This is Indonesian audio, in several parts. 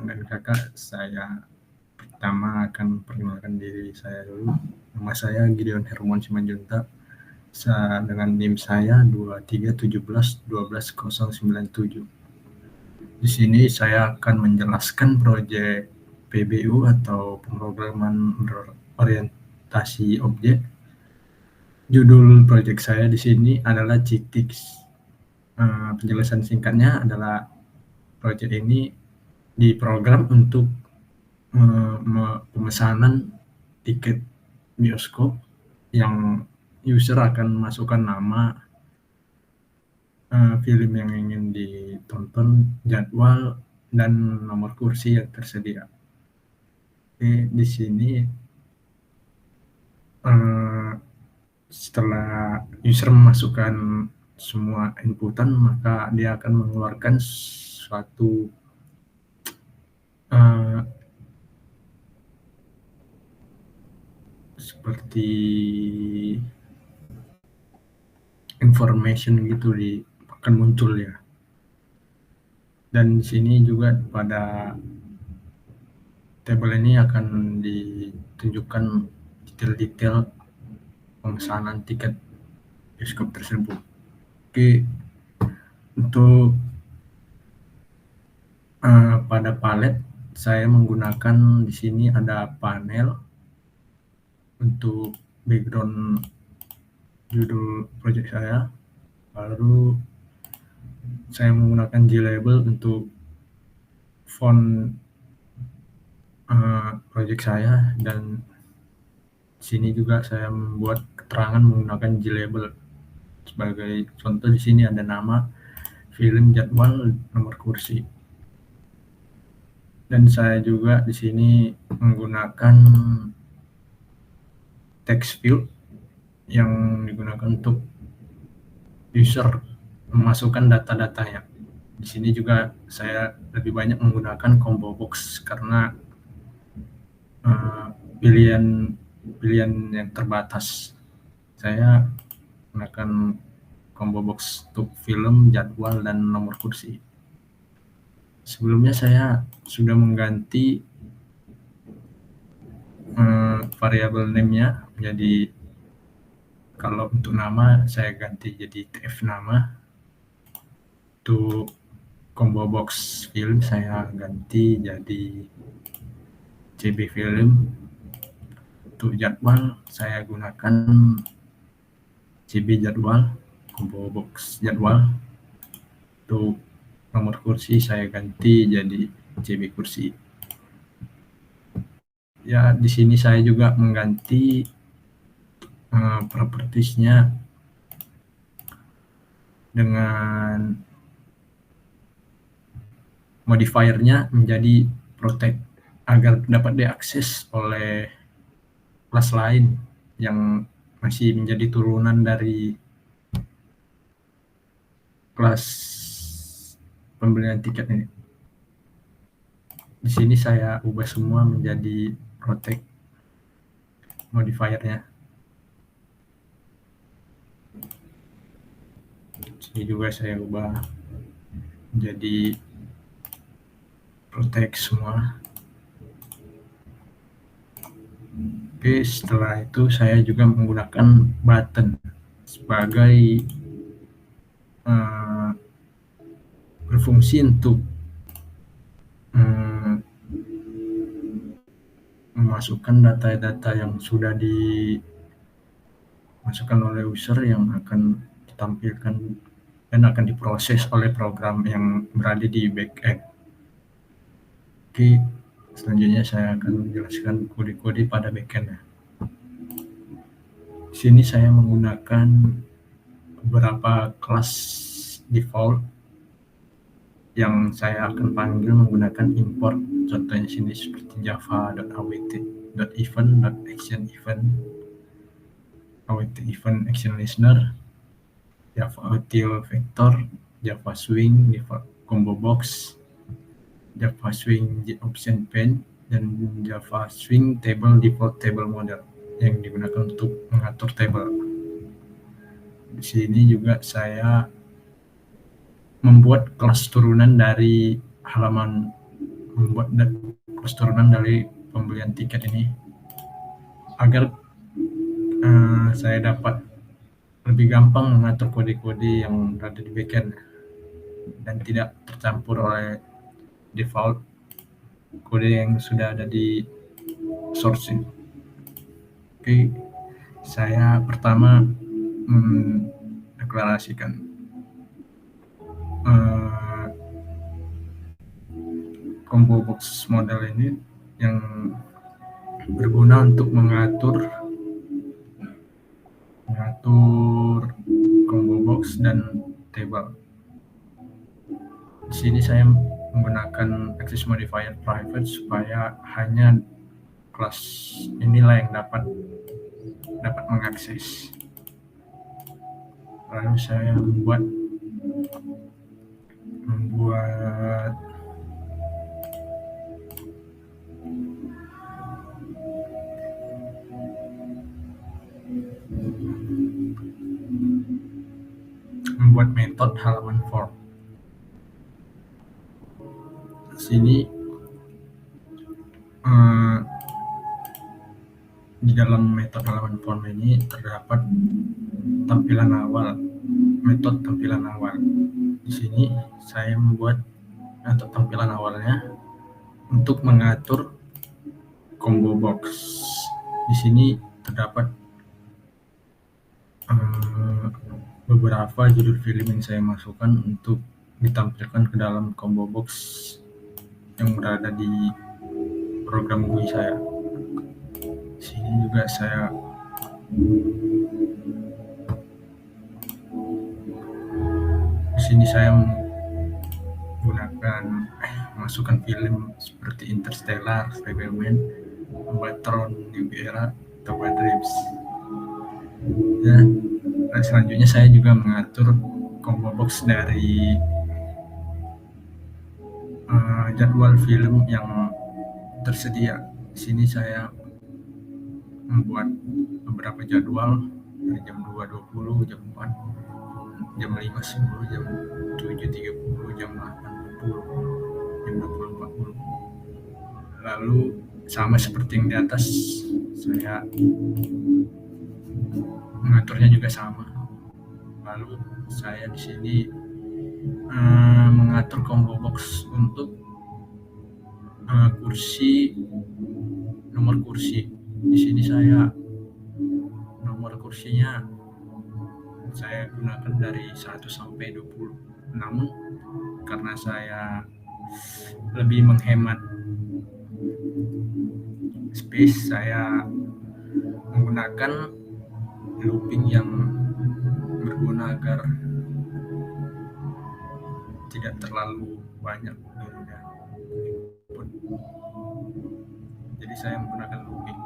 dan kakak, saya pertama akan perkenalkan diri saya dulu. Nama saya Gideon Hermon Simanjuntak. Dengan NIM saya 2317119097. Di sini saya akan menjelaskan proyek PBU atau pemrograman berorientasi objek. Judul proyek saya di sini adalah CITIX. Penjelasan singkatnya adalah proyek ini diprogram untuk pemesanan tiket bioskop yang user akan masukkan nama, film yang ingin ditonton, jadwal, dan nomor kursi yang tersedia. Oke, di sini setelah user memasukkan semua inputan, maka dia akan mengeluarkan suatu seperti information gitu akan muncul ya. Dan di sini juga pada tabel ini akan ditunjukkan detail-detail pemesanan tiket bioskop tersebut. Oke, untuk pada palet saya menggunakan di sini ada panel untuk background judul project saya, lalu saya menggunakan G-label untuk font project saya, dan sini juga saya membuat keterangan menggunakan G-label. Sebagai contoh di sini ada nama, film, jadwal, nomor kursi. Dan saya juga di sini menggunakan text field yang digunakan untuk user memasukkan data-datanya. Di sini juga saya lebih banyak menggunakan combo box karena pilihan yang terbatas. Saya menggunakan combo box untuk film, jadwal, dan nomor kursi. Sebelumnya saya sudah mengganti variabel name-nya menjadi, kalau untuk nama saya ganti jadi tf nama. Untuk combo box film saya ganti jadi cb film. Untuk jadwal saya gunakan cb jadwal, combo box jadwal. Untuk nomor kursi saya ganti jadi cb kursi. Ya, di sini saya juga mengganti propertiesnya dengan modifiernya menjadi protect agar dapat diakses oleh kelas lain yang masih menjadi turunan dari kelas pembelian tiket ini. Di sini saya ubah semua menjadi protect modifiernya. Sini juga saya ubah menjadi protect semua. Oke, setelah itu saya juga menggunakan button sebagai berfungsi untuk memasukkan data-data yang sudah dimasukkan oleh user yang akan ditampilkan dan akan diproses oleh program yang berada di backend. Oke, selanjutnya saya akan menjelaskan kode-kode pada backend. Di sini saya menggunakan beberapa kelas default yang saya akan panggil menggunakan import. Contohnya sini seperti java.await.event.action.event, await.event action listener, java util vector, java swing combo box, java swing option pane, dan java swing table default table model yang digunakan untuk mengatur table. Di sini juga saya membuat kelas turunan dari halaman membuat pos turunan dari pembelian tiket ini agar saya dapat lebih gampang mengatur kode-kode yang ada di backend dan tidak tercampur oleh default kode yang sudah ada di source. Oke, saya pertama mendeklarasikan combo box model ini yang berguna untuk mengatur combo box dan table. Di sini saya menggunakan access modifier private supaya hanya kelas inilah yang dapat mengakses. Lalu saya membuat metode halaman form. Di sini di dalam metode halaman form ini terdapat tampilan awal, metode tampilan awal. Di sini saya membuat metode tampilan awalnya untuk mengatur combo box. Di sini terdapat beberapa judul film yang saya masukkan untuk ditampilkan ke dalam combo box yang berada di program GUI saya. Di sini juga saya menggunakan masukkan film seperti Interstellar, Fableman, Tron, New Era, atau Bad Dreams. Dan selanjutnya saya juga mengatur combo box dari jadwal film yang tersedia. Di sini saya membuat beberapa jadwal dari jam 2.20, jam 4, jam 5.10, jam 7.30, jam 8.40, jam 20.40. Lalu sama seperti yang di atas, saya mengaturnya juga sama. Lalu saya di sini mengatur combo box untuk nomor kursi. Di sini saya nomor kursinya saya gunakan dari 1 sampai 20. Namun karena saya lebih menghemat space, saya menggunakan looping yang berguna agar tidak terlalu banyak input. Jadi saya menggunakan looping.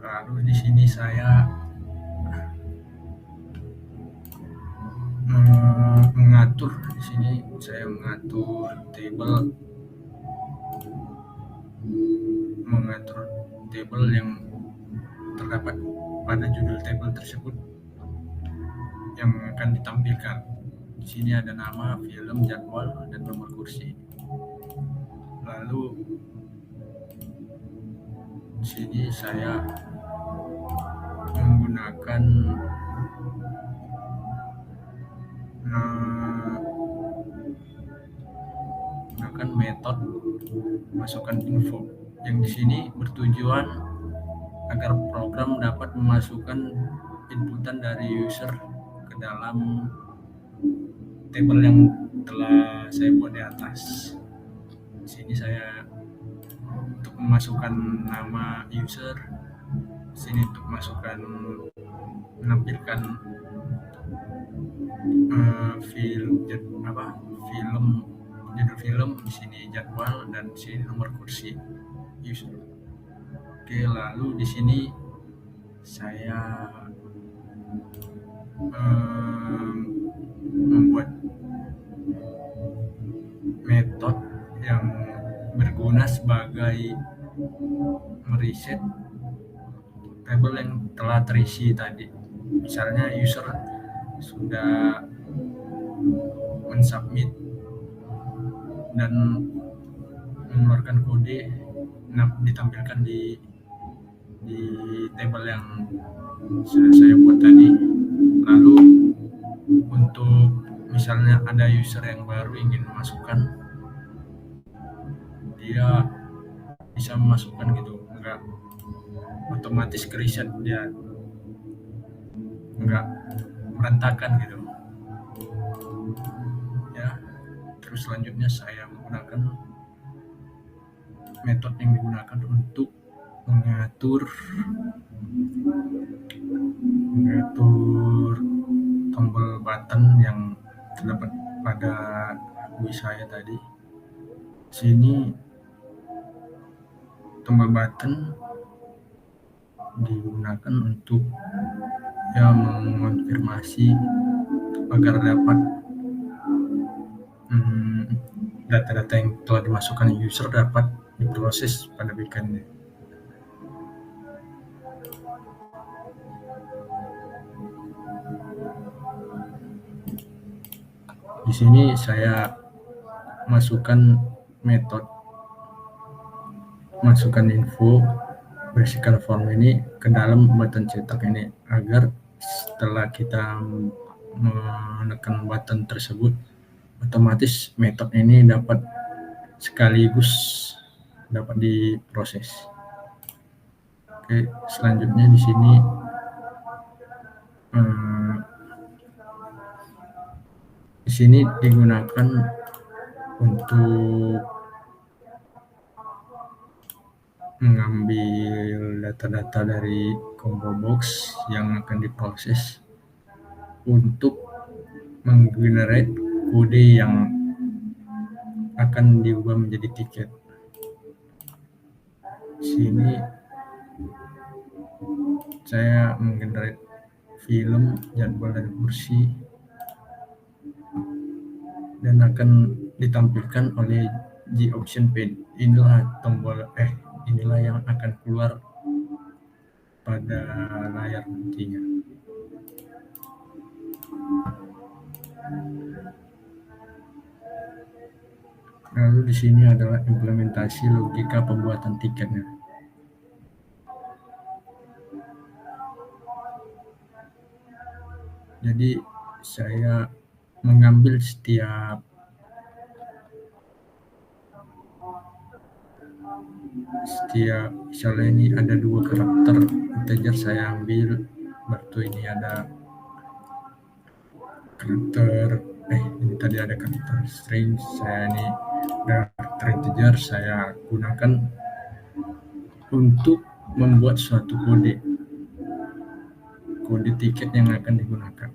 Lalu di sini saya mengatur table yang terdapat pada judul table tersebut yang akan ditampilkan. Di sini ada nama, film, jadwal, dan nomor kursi. Lalu di sini saya menggunakan metode masukkan info yang di sini bertujuan agar program dapat memasukkan inputan dari user ke dalam table yang telah saya buat di atas. Di sini saya untuk memasukkan nama user, di sini untuk menampilkan judul film, di sini jadwal, dan di sini nomor kursi user. Oke, lalu di sini saya membuat metode yang berguna sebagai mereset table yang telah terisi tadi. Misalnya user sudah mensubmit dan mengeluarkan kode ditampilkan di table yang sudah saya buat tadi. Lalu untuk misalnya ada user yang baru ingin masukkan, dia bisa memasukkan gitu, enggak otomatis ke reset, dia enggak berantakan gitu ya. Terus selanjutnya saya menggunakan metode yang digunakan untuk mengatur tombol button yang terdapat pada GUI saya tadi. Sini tombol button digunakan untuk ya mengonfirmasi agar dapat data-data yang telah dimasukkan user dapat diproses pada backend-nya. Di sini saya masukkan metode, masukkan info, bersihkan form ini ke dalam button cetak ini agar setelah kita menekan button tersebut, otomatis metode ini dapat sekaligus dapat diproses. Oke, selanjutnya di sini digunakan untuk mengambil data-data dari combo box yang akan diproses untuk menggenerate kode yang akan diubah menjadi tiket. Sini saya menggenerate film, jadwal, dan kursi, dan akan ditampilkan oleh G option pane. Inilah inilah yang akan keluar pada layar nantinya. Lalu di sini adalah implementasi logika pembuatan tiketnya. Jadi saya mengambil setiap misalnya ini ada 2 karakter integer, saya ambil waktu ini ada karakter ini tadi ada karakter string, saya ini ada karakter integer, saya gunakan untuk membuat suatu kode tiket yang akan digunakan.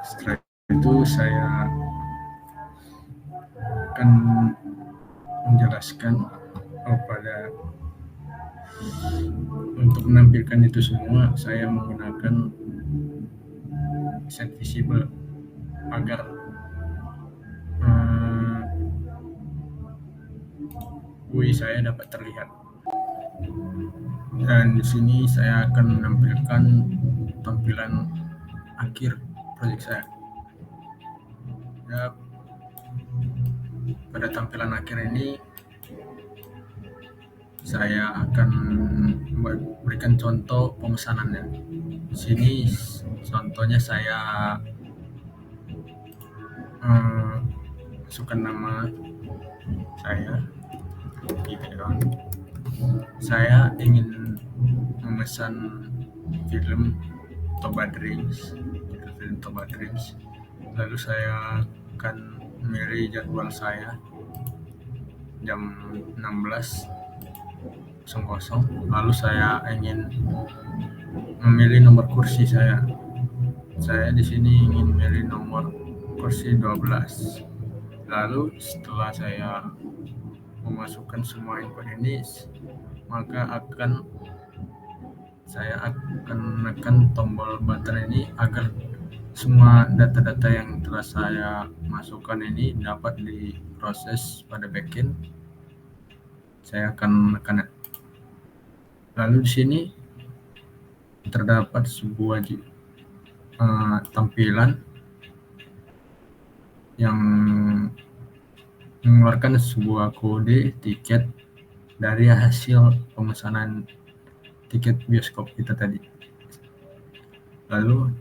Setelah itu saya akan menjelaskan untuk menampilkan itu semua saya menggunakan set visible agar GUI saya dapat terlihat. Dan di sini saya akan menampilkan tampilan akhir proyek saya. Ya, pada tampilan akhir ini saya akan berikan contoh pemesanannya. Di sini contohnya saya masukkan nama saya, Gideon. Saya ingin memesan film Toba Dreams. Lalu saya akan memilih jadwal saya jam 16.00. Lalu saya ingin memilih nomor kursi saya. Saya di sini ingin memilih nomor kursi 12. Lalu setelah saya memasukkan semua info ini, maka saya akan menekan tombol button ini agar semua data-data yang telah saya masukkan ini dapat diproses pada backend. Saya akan menekan. Lalu di sini terdapat sebuah tampilan yang mengeluarkan sebuah kode tiket dari hasil pemesanan tiket bioskop kita tadi. Lalu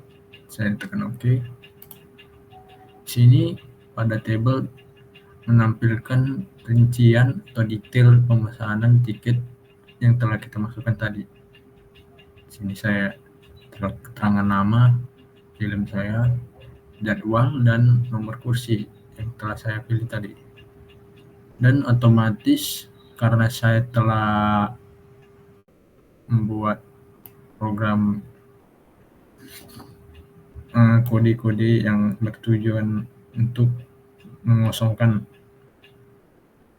saya tekan OK. Sini pada tabel menampilkan rincian atau detail pemesanan tiket yang telah kita masukkan tadi. Sini saya keterangan nama, film saya, jadwal, dan nomor kursi yang telah saya pilih tadi. Dan otomatis karena saya telah membuat program kode-kode yang bertujuan untuk mengosongkan,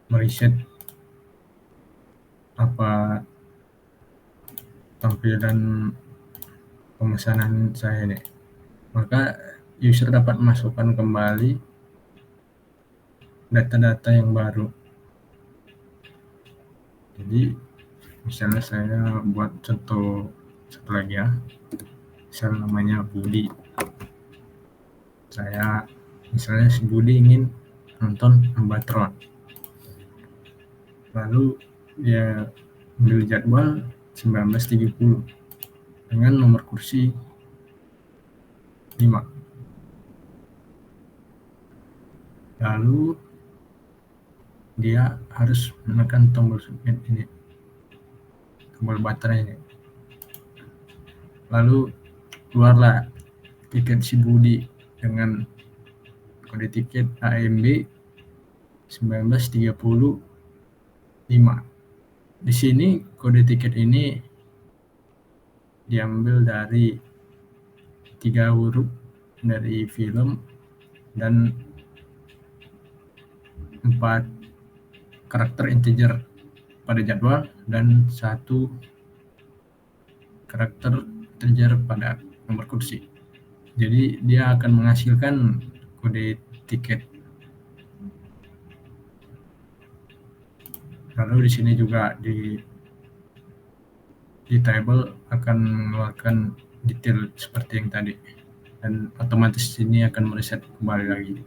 mereset apa tampilan pemesanan saya ini, maka user dapat masukkan kembali data-data yang baru. Jadi misalnya saya buat contoh satu lagi ya, misalnya namanya Budi. Saya misalnya si Budi ingin nonton Ambatron, lalu dia ambil jadwal 19.30 dengan nomor kursi 5. Lalu dia harus menekan tombol submit ini, tombol baterai ini. Lalu keluarlah tiket si Budi dengan kode tiket AMB 19.30 5. Di sini kode tiket ini diambil dari 3 huruf dari film dan 4 karakter integer pada jadwal dan 1 karakter integer pada nomor kursi. Jadi dia akan menghasilkan kode tiket. Lalu di sini juga di table akan mengeluarkan detail seperti yang tadi, dan otomatis ini akan mereset kembali lagi.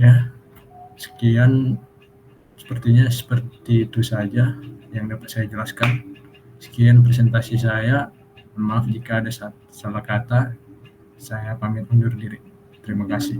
Ya, sekian, sepertinya seperti itu saja yang dapat saya jelaskan. Sekian presentasi saya. Maaf jika ada salah kata. Saya pamit undur diri. Terima kasih.